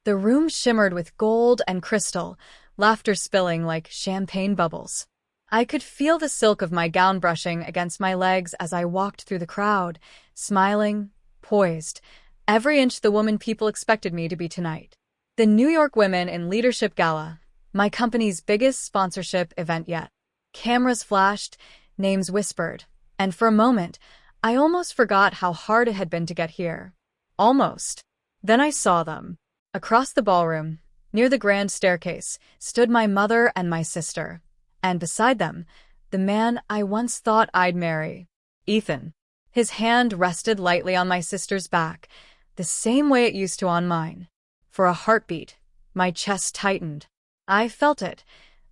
The room shimmered with gold and crystal, laughter spilling like champagne bubbles. I could feel the silk of my gown brushing against my legs as I walked through the crowd, smiling, poised, every inch the woman people expected me to be tonight. The New York Women in Leadership Gala, my company's biggest sponsorship event yet. Cameras flashed, names whispered, and for a moment, I almost forgot how hard it had been to get here. Almost. Then I saw them. Across the ballroom, near the grand staircase, stood my mother and my sister. And beside them, the man I once thought I'd marry. Ethan. His hand rested lightly on my sister's back, the same way it used to on mine. For a heartbeat, my chest tightened. I felt it,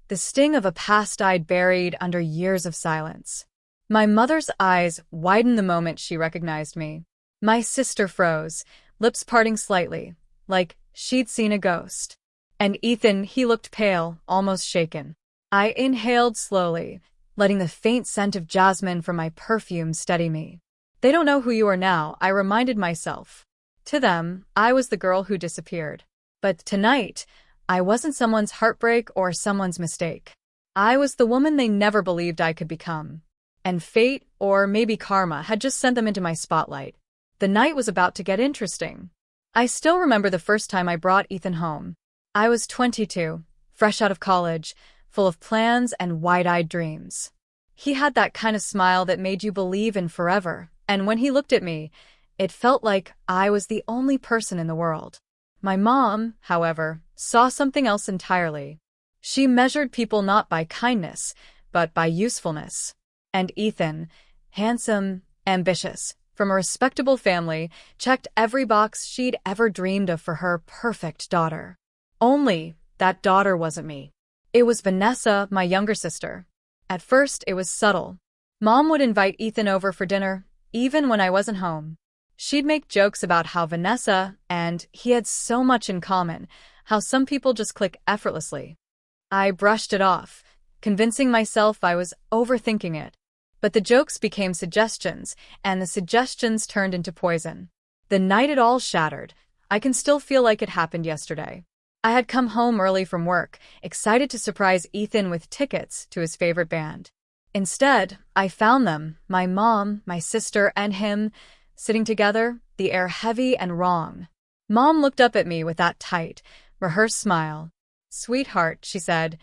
the sting of a past I'd buried under years of silence. My mother's eyes widened the moment she recognized me. My sister froze, lips parting slightly, like she'd seen a ghost. And Ethan, he looked pale, almost shaken. I inhaled slowly, letting the faint scent of jasmine from my perfume steady me. They don't know who you are now, I reminded myself. To them, I was the girl who disappeared. But tonight, I wasn't someone's heartbreak or someone's mistake. I was the woman they never believed I could become. And fate, or maybe karma, had just sent them into my spotlight. The night was about to get interesting. I still remember the first time I brought Ethan home. I was 22, fresh out of college, full of plans and wide-eyed dreams. He had that kind of smile that made you believe in forever, and when he looked at me, it felt like I was the only person in the world. My mom, however, saw something else entirely. She measured people not by kindness, but by usefulness. And Ethan, handsome, ambitious, from a respectable family, checked every box she'd ever dreamed of for her perfect daughter. Only, that daughter wasn't me. It was Vanessa, my younger sister. At first, it was subtle. Mom would invite Ethan over for dinner, even when I wasn't home. She'd make jokes about how Vanessa and he had so much in common, how some people just click effortlessly. I brushed it off, convincing myself I was overthinking it. But the jokes became suggestions, and the suggestions turned into poison. The night it all shattered, I can still feel like it happened yesterday. I had come home early from work, excited to surprise Ethan with tickets to his favorite band. Instead, I found them, my mom, my sister, and him, sitting together, the air heavy and wrong. Mom looked up at me with that tight, rehearsed smile. "Sweetheart," she said,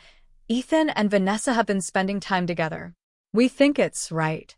"Ethan and Vanessa have been spending time together. We think it's right."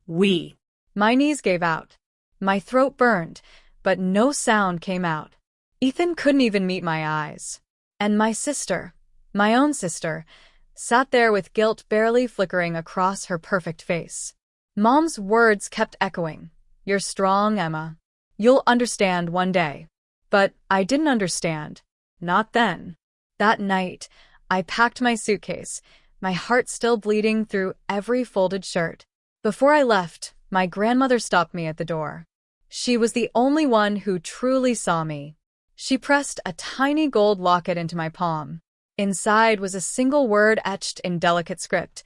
We. My knees gave out. My throat burned, but no sound came out. Ethan couldn't even meet my eyes. And my sister, my own sister, sat there with guilt barely flickering across her perfect face. Mom's words kept echoing. "You're strong, Emma. You'll understand one day." But I didn't understand. Not then. That night, I packed my suitcase, my heart still bleeding through every folded shirt. Before I left, my grandmother stopped me at the door. She was the only one who truly saw me. She pressed a tiny gold locket into my palm. Inside was a single word etched in delicate script.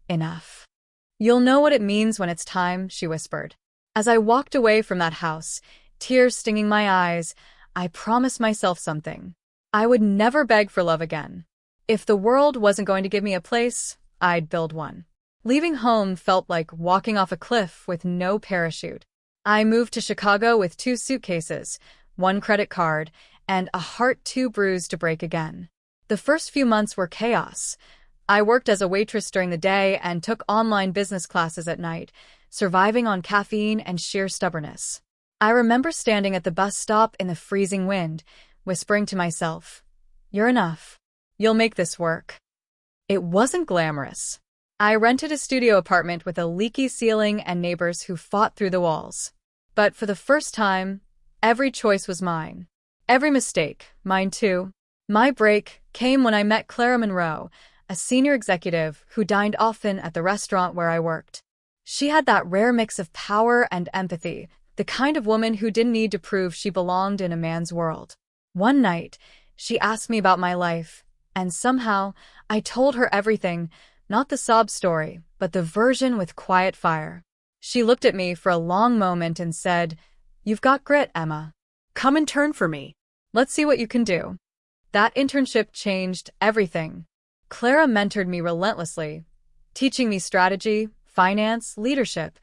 "Enough. You'll know what it means when it's time," she whispered. As I walked away from that house, tears stinging my eyes, I promised myself something. I would never beg for love again. If the world wasn't going to give me a place, I'd build one. Leaving home felt like walking off a cliff with no parachute. I moved to Chicago with 2 suitcases, 1 credit card, and a heart too bruised to break again. The first few months were chaos. I worked as a waitress during the day and took online business classes at night, surviving on caffeine and sheer stubbornness. I remember standing at the bus stop in the freezing wind, whispering to myself, "You're enough. You'll make this work." It wasn't glamorous. I rented a studio apartment with a leaky ceiling and neighbors who fought through the walls. But for the first time, every choice was mine. Every mistake, mine too. My break came when I met Clara Monroe, a senior executive who dined often at the restaurant where I worked. She had that rare mix of power and empathy, the kind of woman who didn't need to prove she belonged in a man's world. One night, she asked me about my life, and somehow, I told her everything, not the sob story, but the version with quiet fire. She looked at me for a long moment and said, "You've got grit, Emma. Come and turn for me." Let's see what you can do. That internship changed everything. Clara mentored me relentlessly, teaching me strategy, finance, leadership,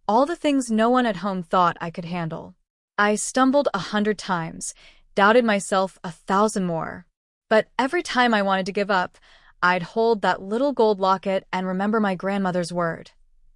all the things no one at home thought I could handle. I stumbled 100 times, doubted myself 1,000 more. But every time I wanted to give up, I'd hold that little gold locket and remember my grandmother's word.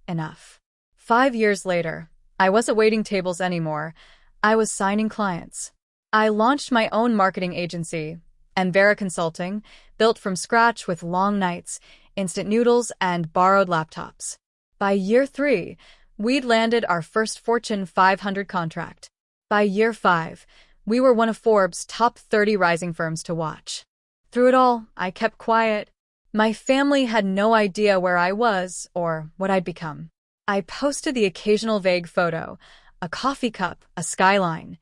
Enough. 5 years later, I wasn't waiting tables anymore. I was signing clients. I launched my own marketing agency, Envera Consulting, built from scratch with long nights, instant noodles, and borrowed laptops. By year 3, we'd landed our first Fortune 500 contract. By year 5, we were one of Forbes' top 30 rising firms to watch. Through it all, I kept quiet. My family had no idea where I was or what I'd become. I posted the occasional vague photo, a coffee cup, a skyline.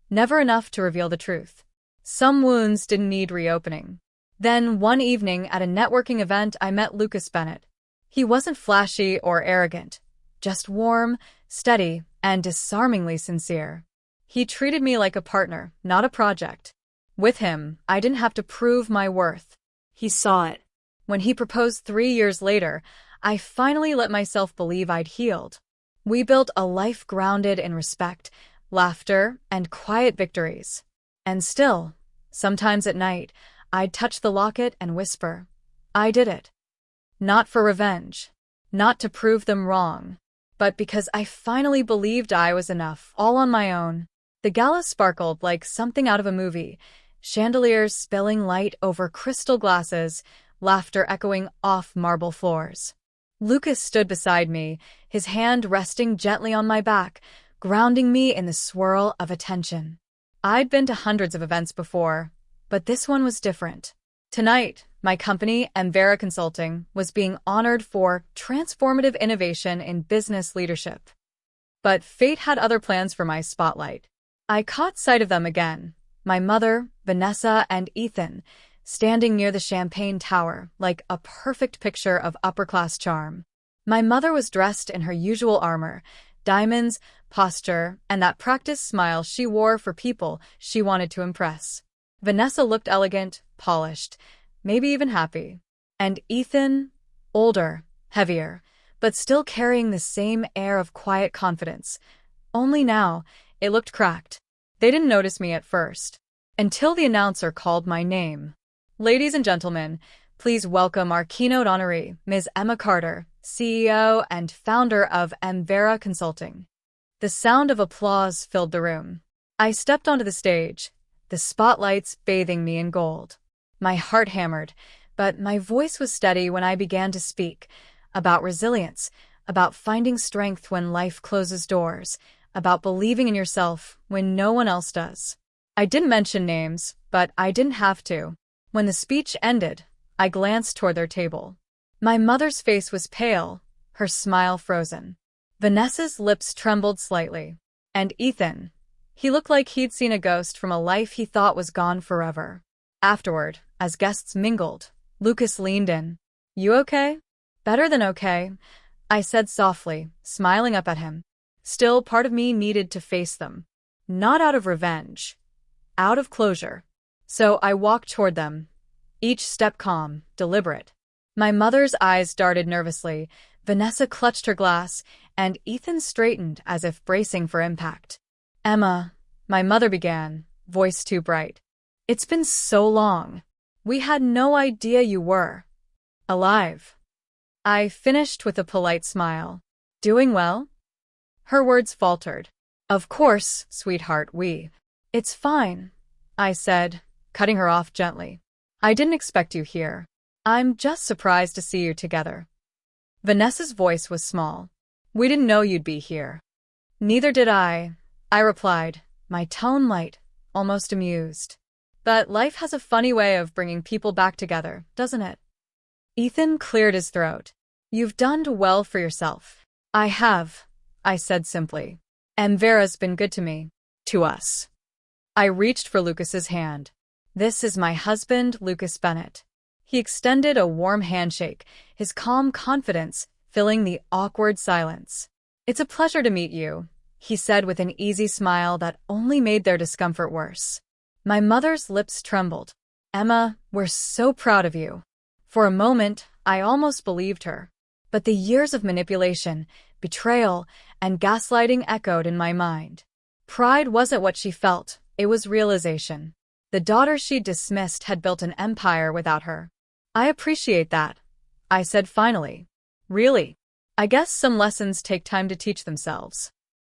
Never enough to reveal the truth. Some wounds didn't need reopening. Then, one evening at a networking event, I met Lucas Bennett. He wasn't flashy or arrogant, just warm, steady, and disarmingly sincere. He treated me like a partner, not a project. With him, I didn't have to prove my worth. He saw it. When he proposed 3 years later, I finally let myself believe I'd healed. We built a life grounded in respect, laughter, and quiet victories. And still, sometimes at night, I'd touch the locket and whisper, I did it. Not for revenge, not to prove them wrong, but because I finally believed I was enough, all on my own. The gala sparkled like something out of a movie, chandeliers spilling light over crystal glasses, laughter echoing off marble floors. Lucas stood beside me, his hand resting gently on my back, grounding me in the swirl of attention. I'd been to hundreds of events before, but this one was different. Tonight, my company, Envera Consulting, was being honored for transformative innovation in business leadership. But fate had other plans for my spotlight. I caught sight of them again, my mother, Vanessa, and Ethan, standing near the champagne tower like a perfect picture of upper-class charm. My mother was dressed in her usual armor, diamonds, posture, and that practiced smile she wore for people she wanted to impress. Vanessa looked elegant, polished, maybe even happy. And Ethan, older, heavier, but still carrying the same air of quiet confidence. Only now, it looked cracked. They didn't notice me at first, until the announcer called my name. Ladies and gentlemen, please welcome our keynote honoree, Ms. Emma Carter, CEO and founder of Envera Consulting. The sound of applause filled the room. I stepped onto the stage, the spotlights bathing me in gold. My heart hammered, but my voice was steady when I began to speak about resilience, about finding strength when life closes doors, about believing in yourself when no one else does. I didn't mention names, but I didn't have to. When the speech ended, I glanced toward their table. My mother's face was pale, her smile frozen. Vanessa's lips trembled slightly. And Ethan, he looked like he'd seen a ghost from a life he thought was gone forever. Afterward, as guests mingled, Lucas leaned in. You okay? Better than okay, I said softly, smiling up at him. Still, part of me needed to face them. Not out of revenge, out of closure. So I walked toward them, each step calm, deliberate. My mother's eyes darted nervously, Vanessa clutched her glass, and Ethan straightened as if bracing for impact. Emma, my mother began, voice too bright. It's been so long. We had no idea you were alive. I finished with a polite smile. Doing well? Her words faltered. Of course, sweetheart, It's fine, I said, cutting her off gently. I didn't expect you here. I'm just surprised to see you together. Vanessa's voice was small. We didn't know you'd be here. Neither did I replied, my tone light, almost amused. But life has a funny way of bringing people back together, doesn't it? Ethan cleared his throat. You've done well for yourself. I have, I said simply. Envera's been good to me. To us. I reached for Lucas's hand. This is my husband, Lucas Bennett. He extended a warm handshake, his calm confidence filling the awkward silence. It's a pleasure to meet you, he said with an easy smile that only made their discomfort worse. My mother's lips trembled. Emma, we're so proud of you. For a moment, I almost believed her. But the years of manipulation, betrayal, and gaslighting echoed in my mind. Pride wasn't what she felt, it was realization. The daughter she dismissed had built an empire without her. I appreciate that, I said finally. Really? I guess some lessons take time to teach themselves.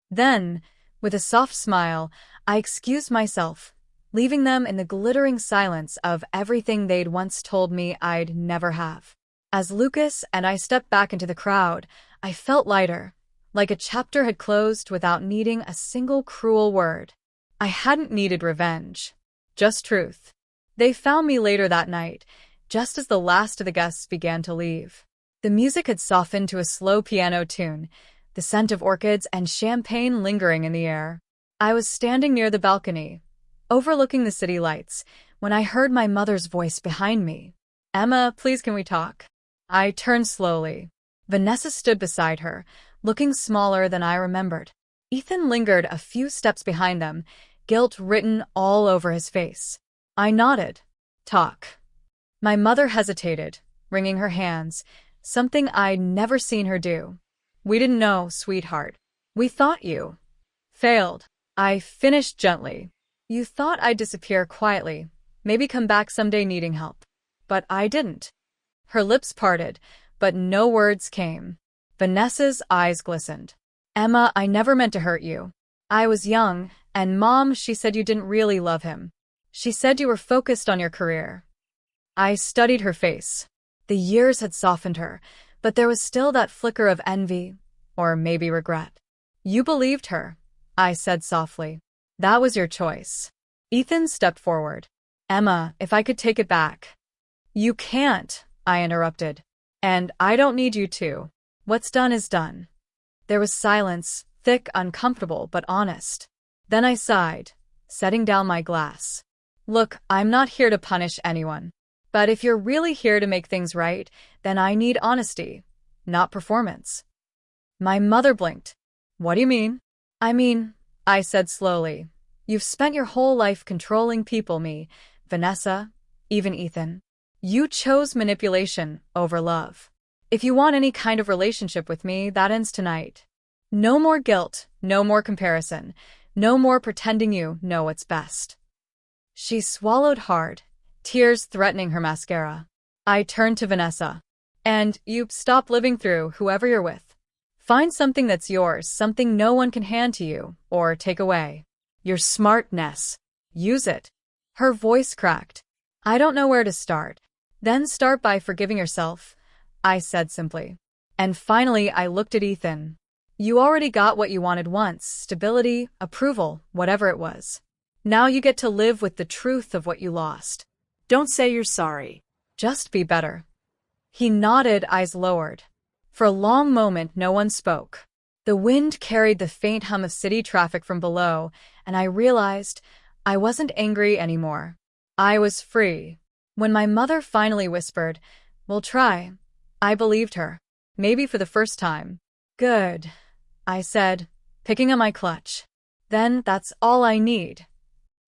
Then, with a soft smile, I excused myself, leaving them in the glittering silence of everything they'd once told me I'd never have. As Lucas and I stepped back into the crowd, I felt lighter, like a chapter had closed without needing a single cruel word. I hadn't needed revenge, just truth. They found me later that night, just as the last of the guests began to leave. The music had softened to a slow piano tune, the scent of orchids and champagne lingering in the air. I was standing near the balcony, overlooking the city lights, when I heard my mother's voice behind me. Emma, please can we talk? I turned slowly. Vanessa stood beside her, looking smaller than I remembered. Ethan lingered a few steps behind them, guilt written all over his face. I nodded. Talk. My mother hesitated, wringing her hands, something I'd never seen her do. We didn't know, sweetheart. We thought you failed. I finished gently. You thought I'd disappear quietly, maybe come back someday needing help. But I didn't. Her lips parted, but no words came. Vanessa's eyes glistened. Emma, I never meant to hurt you. I was young, and Mom, she said you didn't really love him. She said you were focused on your career. I studied her face. The years had softened her, but there was still that flicker of envy, or maybe regret. You believed her, I said softly. That was your choice. Ethan stepped forward. Emma, if I could take it back. You can't, I interrupted. And I don't need you to. What's done is done. There was silence, thick, uncomfortable, but honest. Then I sighed, setting down my glass. Look, I'm not here to punish anyone. But if you're really here to make things right, then I need honesty, not performance. My mother blinked. What do you mean? I said slowly. You've spent your whole life controlling people, me, Vanessa, even Ethan. You chose manipulation over love. If you want any kind of relationship with me, that ends tonight. No more guilt, no more comparison, no more pretending you know what's best. She swallowed hard, tears threatening her mascara. I turned to Vanessa. And you stop living through whoever you're with. Find something that's yours, something no one can hand to you or take away. Your smartness. Use it. Her voice cracked. I don't know where to start. Then start by forgiving yourself, I said simply. And finally, I looked at Ethan. You already got what you wanted once, stability, approval, whatever it was. Now you get to live with the truth of what you lost. Don't say you're sorry. Just be better. He nodded, eyes lowered. For a long moment, no one spoke. The wind carried the faint hum of city traffic from below, and I realized I wasn't angry anymore. I was free. When my mother finally whispered, "We'll try," I believed her. Maybe for the first time. Good, I said, picking up my clutch. Then that's all I need.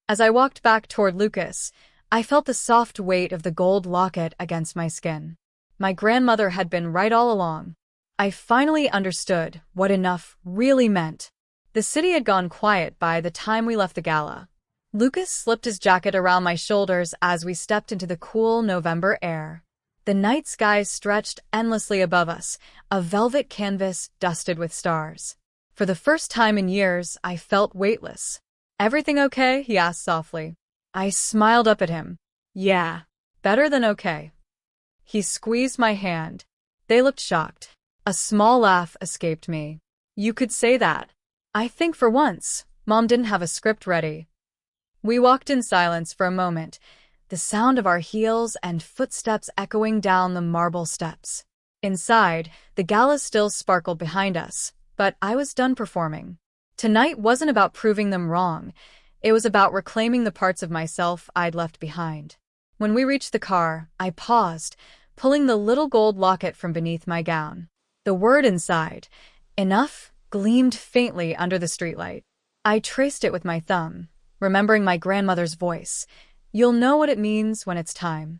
As I walked back toward Lucas, I felt the soft weight of the gold locket against my skin. My grandmother had been right all along. I finally understood what enough really meant. The city had gone quiet by the time we left the gala. Lucas slipped his jacket around my shoulders as we stepped into the cool November air. The night sky stretched endlessly above us, a velvet canvas dusted with stars. For the first time in years, I felt weightless. Everything okay? He asked softly. I smiled up at him. Yeah, better than okay. He squeezed my hand. They looked shocked. A small laugh escaped me. You could say that. I think for once, Mom didn't have a script ready. We walked in silence for a moment, the sound of our heels and footsteps echoing down the marble steps. Inside, the gala still sparkled behind us, but I was done performing. Tonight wasn't about proving them wrong. It was about reclaiming the parts of myself I'd left behind. When we reached the car, I paused, pulling the little gold locket from beneath my gown. The word inside, "Enough," gleamed faintly under the streetlight. I traced it with my thumb, remembering my grandmother's voice. You'll know what it means when it's time.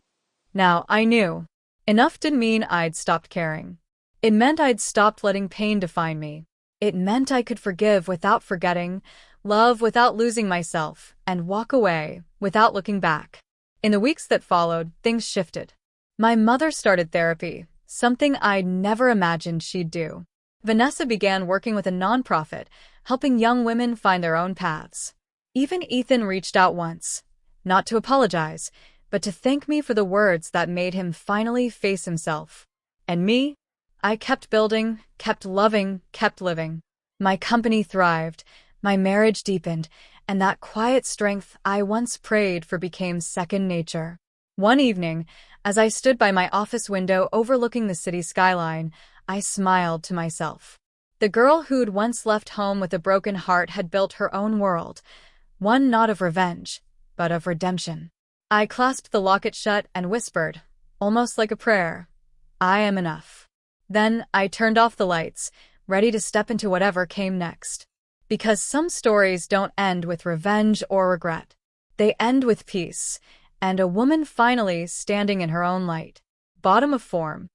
Now, I knew. Enough didn't mean I'd stopped caring. It meant I'd stopped letting pain define me. It meant I could forgive without forgetting, love without losing myself, and walk away without looking back. In the weeks that followed, things shifted. My mother started therapy, something I'd never imagined she'd do. Vanessa began working with a nonprofit, helping young women find their own paths. Even Ethan reached out once, not to apologize, but to thank me for the words that made him finally face himself. And me? I kept building, kept loving, kept living. My company thrived, my marriage deepened, and that quiet strength I once prayed for became second nature. One evening, as I stood by my office window overlooking the city skyline, I smiled to myself. The girl who'd once left home with a broken heart had built her own world, one not of revenge, but of redemption. I clasped the locket shut and whispered, almost like a prayer, I am enough. Then I turned off the lights, ready to step into whatever came next. Because some stories don't end with revenge or regret. They end with peace, and a woman finally standing in her own light. Bottom of form,